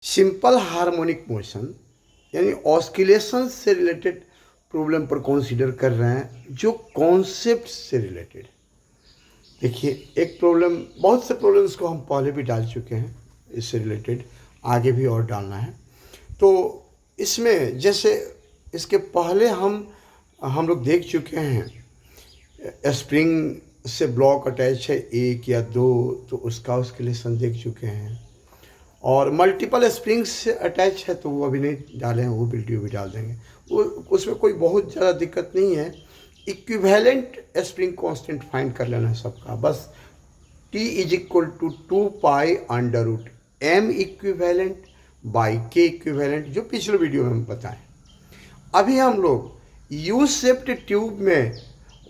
Simple harmonic motion यानी oscillation से related problem पर कंसीडर कर रहे हैं जो कॉन्सेप्ट से रिलेटेड। देखिए, एक प्रॉब्लम, बहुत से प्रॉब्लम्स को हम पहले भी डाल चुके हैं, इससे रिलेटेड आगे भी और डालना है। तो इसमें जैसे इसके पहले हम लोग देख चुके हैं स्प्रिंग से ब्लॉक अटैच है एक या दो, तो उसका ऑस्किलेशन देख चुके हैं। और मल्टीपल स्प्रिंग्स से अटैच है तो वो अभी नहीं डाले हैं, वो वीडियो भी डाल देंगे। वो उसमें कोई बहुत ज़्यादा दिक्कत नहीं है। इक्विवेलेंट स्प्रिंग कांस्टेंट फाइंड कर लेना है सबका, बस T = 2π√M equivalent by K equivalent, जो पिछले वीडियो में हम बताएं। अभी हम लोग यू शेप्ड ट्यूब में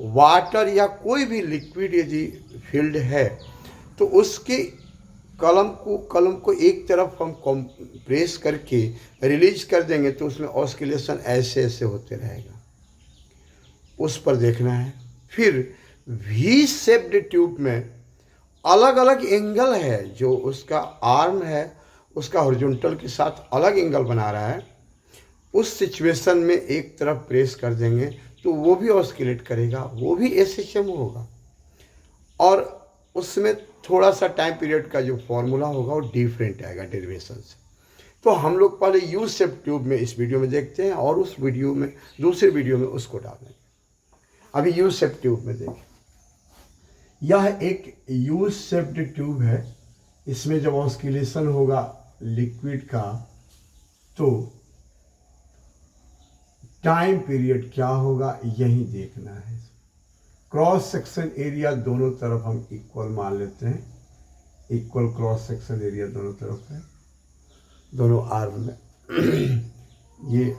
वाटर या कोई भी लिक्विड यदि फील्ड है तो उसके कलम को एक तरफ हम कंप्रेस करके रिलीज कर देंगे तो उसमें ऑस्किलेशन ऐसे ऐसे होते रहेगा, उस पर देखना है। फिर वी शेप्ड ट्यूब में अलग अलग एंगल है, जो उसका आर्म है उसका हॉरिजॉन्टल के साथ अलग एंगल बना रहा है, उस सिचुएशन में एक तरफ प्रेस कर देंगे तो वो भी ऑस्किलेट करेगा, वो भी एसएचएम होगा। और उसमें थोड़ा सा टाइम पीरियड का जो फॉर्मूला होगा वो डिफरेंट आएगा डेरिवेशन से। तो हम लोग पहले यू शेप ट्यूब में इस वीडियो में देखते हैं और उस वीडियो में, दूसरे वीडियो में उसको डालेंगे। अभी यू शेप ट्यूब में देखें, यह एक यू शेप्ड ट्यूब है। इसमें जब ऑस्किलेशन होगा लिक्विड का तो टाइम पीरियड क्या होगा यही देखना है। क्रॉस सेक्शन एरिया दोनों तरफ हम इक्वल मान लेते हैं, इक्वल क्रॉस सेक्शन एरिया दोनों तरफ है, दोनों आर्म में। ये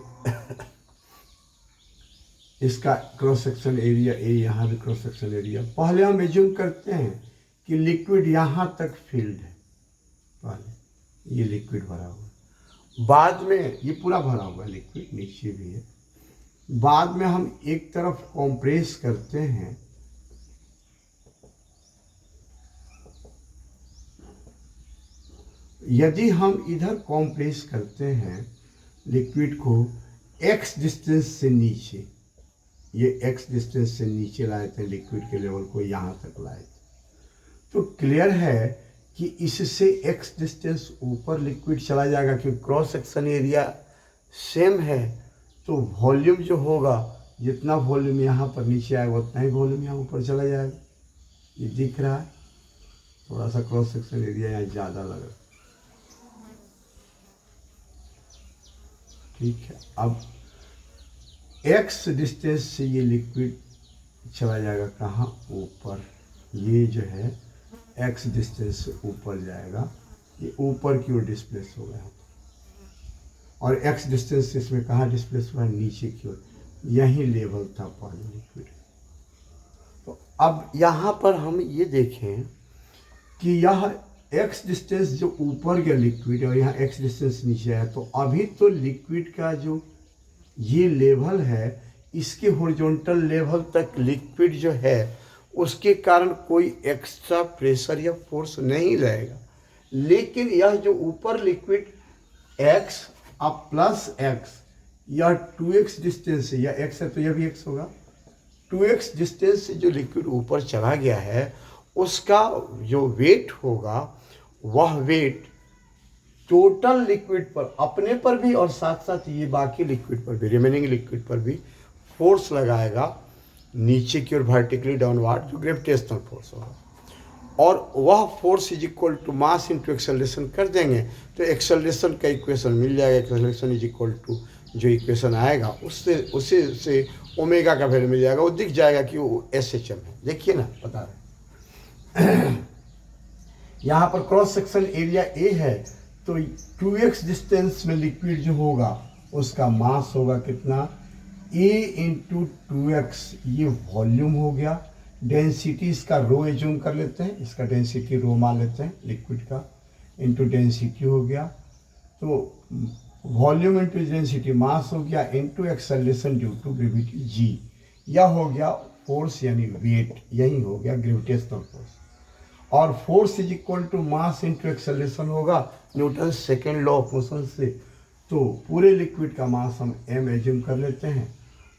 इसका क्रॉस सेक्शन एरिया ए, यहाँ भी क्रॉस सेक्शन एरिया। पहले हम एज्यूम करते हैं कि लिक्विड यहाँ तक फील्ड है, पहले ये लिक्विड भरा हुआ, बाद में ये पूरा भरा हुआ लिक्विड नीचे भी है, बाद में हम एक तरफ कंप्रेस करते हैं, यदि हम इधर कंप्रेस करते हैं लिक्विड को x डिस्टेंस से नीचे, ये x डिस्टेंस से नीचे लाए थे लिक्विड के लेवल को, यहाँ तक लाए थे, तो क्लियर है कि इससे x डिस्टेंस ऊपर लिक्विड चला जाएगा क्योंकि क्रॉस सेक्शन एरिया सेम है। तो वॉल्यूम जो होगा, जितना वॉल्यूम यहाँ पर नीचे आएगा उतना ही वॉल्यूम यहाँ ऊपर चला जाएगा। ये दिख रहा है, थोड़ा सा क्रॉस सेक्शन एरिया यहाँ ज़्यादा लग रहा है, ठीक है। अब x डिस्टेंस से ये लिक्विड चला जाएगा कहाँ, ऊपर। ये जो है x डिस्टेंस से ऊपर जाएगा, ये ऊपर की ओर डिस्प्लेस हो गया, और x डिस्टेंस से इसमें कहाँ डिस्प्लेस हुआ, नीचे की ओर। यही लेवल था पहले लिक्विड। तो अब यहाँ पर हम ये देखें कि यह x डिस्टेंस जो ऊपर गया लिक्विड और यहाँ x डिस्टेंस नीचे आया, तो अभी तो लिक्विड का जो ये लेवल है, इसके हॉरिजॉन्टल लेवल तक लिक्विड जो है उसके कारण कोई एक्स्ट्रा प्रेशर या फोर्स नहीं रहेगा। लेकिन यह जो ऊपर लिक्विड x अब प्लस x या 2x डिस्टेंस से, या x है तो यह भी x होगा, 2x डिस्टेंस से जो लिक्विड ऊपर चला गया है उसका जो वेट होगा, वह वेट टोटल लिक्विड पर, अपने पर भी और साथ साथ ये बाकी लिक्विड पर भी, रिमेनिंग लिक्विड पर भी फोर्स लगाएगा नीचे की ओर वर्टिकली डाउनवर्ड, जो ग्रेविटेशनल फोर्स होगा। और वह फोर्स = मास इंटू एक्सेलरेशन कर देंगे तो एक्सेलरेशन का इक्वेशन मिल जाएगा। एक्सेलरेशन = जो इक्वेशन आएगा उससे से ओमेगा का वैल्यू मिल जाएगा, वो दिख जाएगा कि वो एसएचएम है। देखिए ना, बता रहे यहाँ पर क्रॉस सेक्शन एरिया ए है, तो 2x डिस्टेंस में लिक्विड जो होगा उसका मास होगा कितना, a × 2x, ये वॉल्यूम हो गया। डेंसिटी इसका रो एज्यूम कर लेते हैं, इसका डेंसिटी रो मान लेते हैं लिक्विड का, इंटू डेंसिटी हो गया। तो वॉल्यूम इंटू डेंसिटी मास हो गया, into acceleration due to gravity g, यह हो गया फोर्स यानी वेट, यही हो गया ग्रेविटेशनल फोर्स। और force is equal to mass into acceleration होगा Newton second law of motion से। तो पूरे लिक्विड का मास हम m एज्यूम कर लेते हैं,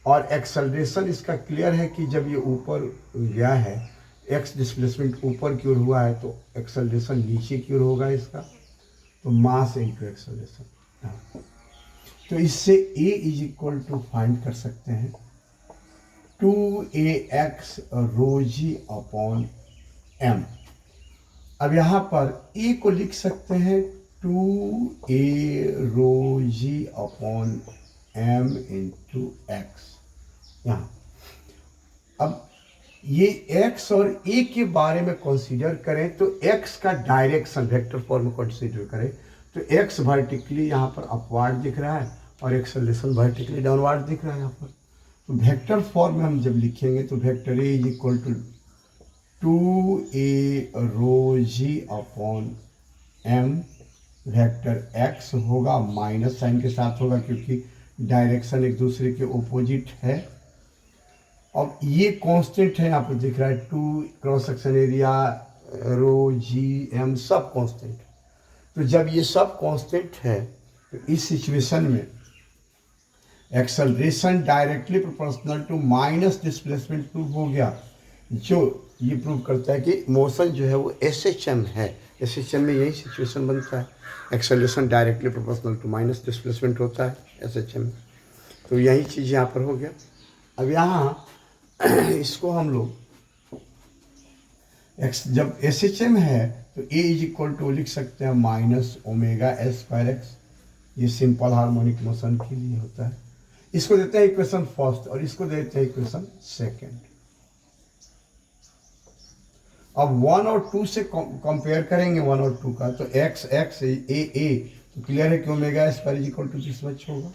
और एक्सेलरेशन इसका क्लियर है कि जब ये ऊपर गया है, x डिस्प्लेसमेंट ऊपर की ओर हुआ है, तो एक्सेलरेशन नीचे की ओर होगा इसका, तो मास इंटू एक्सेलरेशन। तो इससे a is equal to find कर सकते हैं 2ax रो जी अपॉन m। अब यहाँ पर a को लिख सकते हैं 2a rho g upon m into x. यहाँ अब ये x और a के बारे में कंसीडर करें तो x का डायरेक्शन वेक्टर फॉर्म में कंसीडर करें तो x वर्टिकली यहाँ पर अपवार्ड दिख रहा है और एक्सेलरेशन वर्टिकली डाउनवार्ड दिख रहा है यहाँ पर। तो वेक्टर फॉर्म में हम जब लिखेंगे तो vector a is equal to 2a rho g upon m, vector x होगा माइनस साइन के साथ होगा क्योंकि डायरेक्शन एक दूसरे के ओपोजिट है। अब ये कांस्टेंट है, यहाँ पर दिख रहा है 2 क्रॉस सेक्शन एरिया रो जी एम सब कांस्टेंट। तो जब ये सब कांस्टेंट है तो इस सिचुएशन में acceleration directly proportional to minus displacement prove हो गया, जो ये प्रूव करता है कि मोशन जो है वो SHM है। SHM में यही सिचुएशन बनता है, acceleration directly proportional to minus displacement होता है SHM। तो यही चीज़ यहाँ पर हो गया। अब यहाँ इसको हम लोग जब SHM है तो a इज इक्वल टू लिख सकते हैं minus omega s square x, ये सिंपल हार्मोनिक मोशन के लिए होता है। इसको देते हैं इक्वेशन फर्स्ट और इसको देते हैं इक्वेशन सेकेंड। अब 1 और 2 से कंपेयर करेंगे 1 और 2 का, तो x x a तो क्लियर है कि omega s square is equal to this much होगा।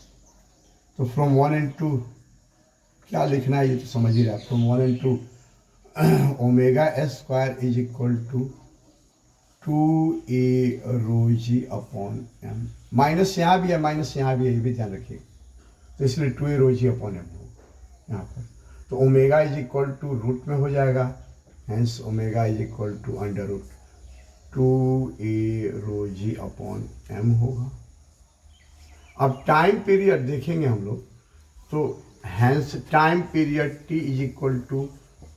तो फ्रॉम 1 एंड 2 क्या लिखना है ये तो समझ ही रहा है। From 1 and 2 omega s square is equal to 2a rho g upon m। Minus यहाँ भी है, माइनस यहाँ भी है, ये भी ध्यान रखिए। तो इसलिए 2a rho g upon m हो यहाँ पर। तो omega is equal to root में हो जाएगा, hence omega is equal to under root 2a rho g upon m होगा। अब टाइम पीरियड देखेंगे हम लोग, तो hence time period t is equal to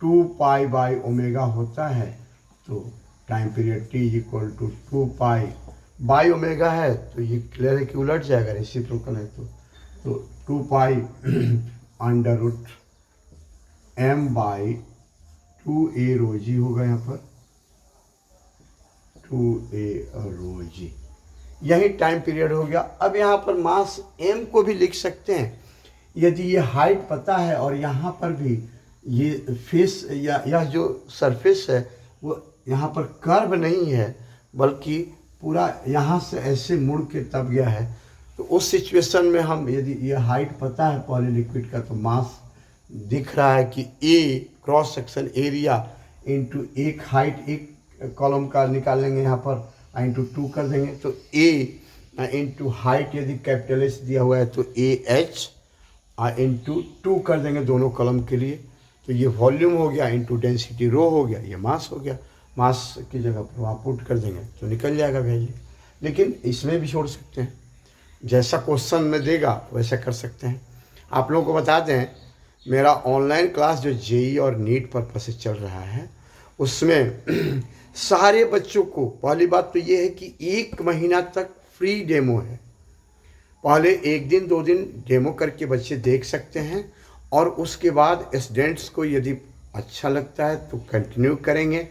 2 pi by omega होता है। तो time period t is equal to 2 pi by omega है, तो ये क्लियर है कि उलट जाएगा, रेसिप्रोकल है। तो 2 pi under root m by 2a rho g होगा यहाँ पर 2a रो जी, यही टाइम पीरियड हो गया। अब यहाँ पर मास m को भी लिख सकते हैं। यदि ये हाइट पता है और यहाँ पर भी ये फेस या जो सरफेस है वो यहाँ पर कर्व नहीं है बल्कि पूरा यहाँ से ऐसे मुड़ के तब गया है, तो उस सिचुएशन में हम यदि ये हाइट पता है पहले लिक्विड का, तो मास दिख रहा है कि a cross section area into एक हाइट एक कॉलम का निकाल लेंगे यहाँ पर इंटू 2 कर देंगे, तो a इंटू हाइट यदि कैपिटल H दिया हुआ है तो AH इंटू 2 कर देंगे दोनों कॉलम के लिए। तो ये वॉल्यूम हो गया इंटू डेंसिटी रो हो गया, ये मास हो गया। मास की जगह पर वहाँ पुट कर देंगे तो निकल जाएगा भैया। लेकिन इसमें भी छोड़ सकते हैं, जैसा क्वेश्चन में देगा वैसा कर सकते हैं। आप लोगों को बता दें, मेरा ऑनलाइन क्लास जो JEE और नीट पर्पस से चल रहा है उसमें सारे बच्चों को पहली बात तो ये है कि 1 महीना तक फ्री डेमो है। पहले 1 दिन 2 दिन डेमो करके बच्चे देख सकते हैं और उसके बाद स्टूडेंट्स को यदि अच्छा लगता है तो कंटिन्यू करेंगे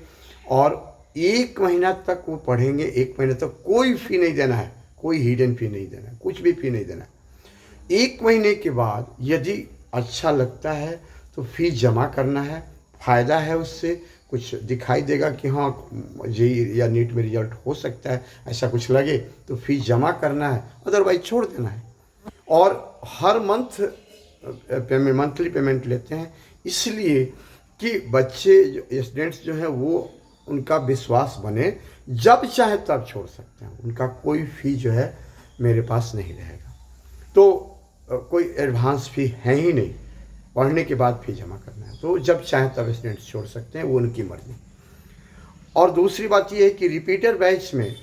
और 1 महीना तक वो पढ़ेंगे। 1 महीने तक कोई फ़ी नहीं देना है, कोई हिडन फ़ी नहीं देना है, कुछ भी फ़ी नहीं देना है। 1 महीने के बाद यदि अच्छा लगता है तो फ़ी जमा करना है, फ़ायदा है उससे, कुछ दिखाई देगा कि हाँ JEE या नीट में रिजल्ट हो सकता है, ऐसा कुछ लगे तो फ़ी जमा करना है, अदरवाइज छोड़ देना है। और हर मंथ पेमेंट मंथली पेमेंट लेते हैं, इसलिए कि बच्चे जो स्टूडेंट्स जो हैं वो उनका विश्वास बने, जब चाहे तब छोड़ सकते हैं, उनका कोई फ़ी जो है मेरे पास नहीं रहेगा। तो कोई एडवांस फ़ी है ही नहीं, पढ़ने के बाद फ़ी जमा करना है, तो जब चाहे तब स्टूडेंट्स छोड़ सकते हैं, वो उनकी मर्ज़ी। और दूसरी बात ये है कि रिपीटर बैच में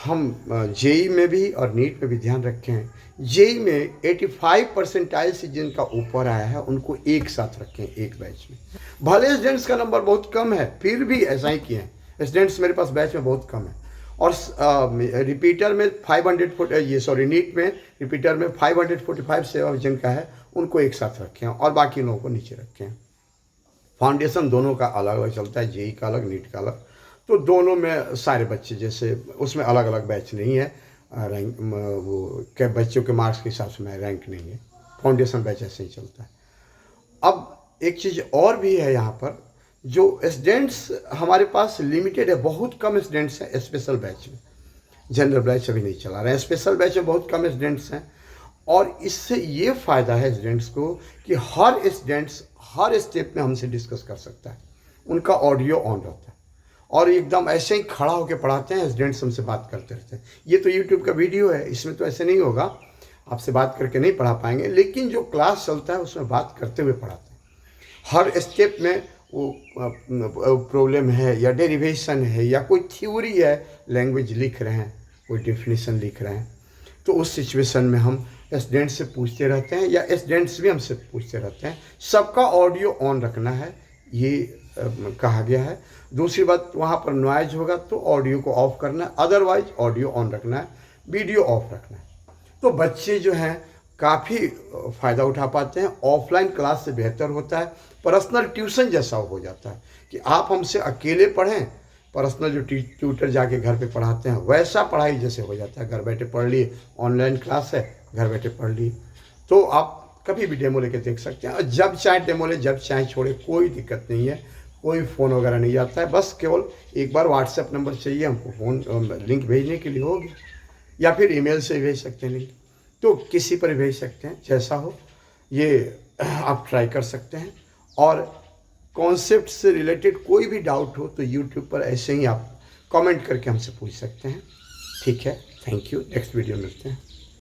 हम जेई में भी और नीट में भी ध्यान रखे हैं। जेई में 85 परसेंटाइल से जिनका ऊपर आया है उनको एक साथ रखें एक बैच में। भले स्टूडेंट्स का नंबर बहुत कम है, फिर भी ऐसा ही किए हैं। स्टूडेंट्स मेरे पास बैच में बहुत कम है। और रिपीटर में 540 नीट में रिपीटर में 545 से जिनका है उनको एक साथ रखें और बाकी लोगों को नीचे रखें। फाउंडेशन दोनों का अलग अलग चलता है, जेई का अलग, नीट का अलग। तो दोनों में सारे बच्चे, जैसे उसमें अलग अलग बैच नहीं है, रैंक वो क्या बच्चों के मार्क्स के हिसाब से मैं रैंक नहीं है, फाउंडेशन बैच ऐसे ही चलता है। अब एक चीज़ और भी है यहाँ पर, जो स्टूडेंट्स हमारे पास लिमिटेड है, बहुत कम स्टूडेंट्स हैं स्पेशल बैच में। जनरल बैच अभी नहीं चला रहे हैं, स्पेशल बैच में बहुत कम स्टूडेंट्स हैं। और इससे ये फ़ायदा है स्टूडेंट्स को कि हर स्टूडेंट्स हर स्टेप में हमसे डिस्कस कर सकता है, उनका ऑडियो ऑन रहता है और एकदम ऐसे ही खड़ा होकर पढ़ाते हैं, स्टूडेंट्स हमसे बात करते रहते हैं। ये तो यूट्यूब का वीडियो है, इसमें तो ऐसे नहीं होगा, आपसे बात करके नहीं पढ़ा पाएंगे, लेकिन जो क्लास चलता है उसमें बात करते हुए पढ़ाते हैं। हर स्टेप में वो प्रॉब्लम है या डेरिवेशन है या कोई थ्योरी है, लैंग्वेज लिख रहे हैं, कोई डेफिनेशन लिख रहे हैं, तो उस सिचुएशन में हम स्टूडेंट्स से पूछते रहते हैं या स्टूडेंट्स भी हमसे पूछते रहते हैं। सबका ऑडियो ऑन रखना है, ये कहा गया है। दूसरी बात, वहाँ पर नॉइज होगा तो ऑडियो को ऑफ करना है, अदरवाइज ऑडियो ऑन रखना है, वीडियो ऑफ रखना है। तो बच्चे जो हैं काफ़ी फ़ायदा उठा पाते हैं। ऑफलाइन क्लास से बेहतर होता है, पर्सनल ट्यूशन जैसा हो जाता है कि आप हमसे अकेले पढ़ें, पर्सनल जो ट्यूटर जाके घर पे पढ़ाते हैं वैसा पढ़ाई जैसे हो जाता है। घर बैठे पढ़ लिए, ऑनलाइन क्लास है, घर बैठे पढ़ लिए। तो आप कभी भी डेमो लेके देख सकते हैं और जब चाहे डेमो ले, जब चाहे छोड़े, कोई दिक्कत नहीं है। कोई फ़ोन वगैरह नहीं जाता है, बस केवल एक बार व्हाट्सएप नंबर चाहिए हमको, फ़ोन लिंक भेजने के लिए होगी, या फिर ईमेल से भेज सकते हैं लिंक, तो किसी पर भेज सकते हैं, जैसा हो ये आप ट्राई कर सकते हैं। और कॉन्सेप्ट से रिलेटेड कोई भी डाउट हो तो यूट्यूब पर ऐसे ही आप कमेंट करके हमसे पूछ सकते हैं। ठीक है, थैंक यू, नेक्स्ट वीडियो मिलते हैं।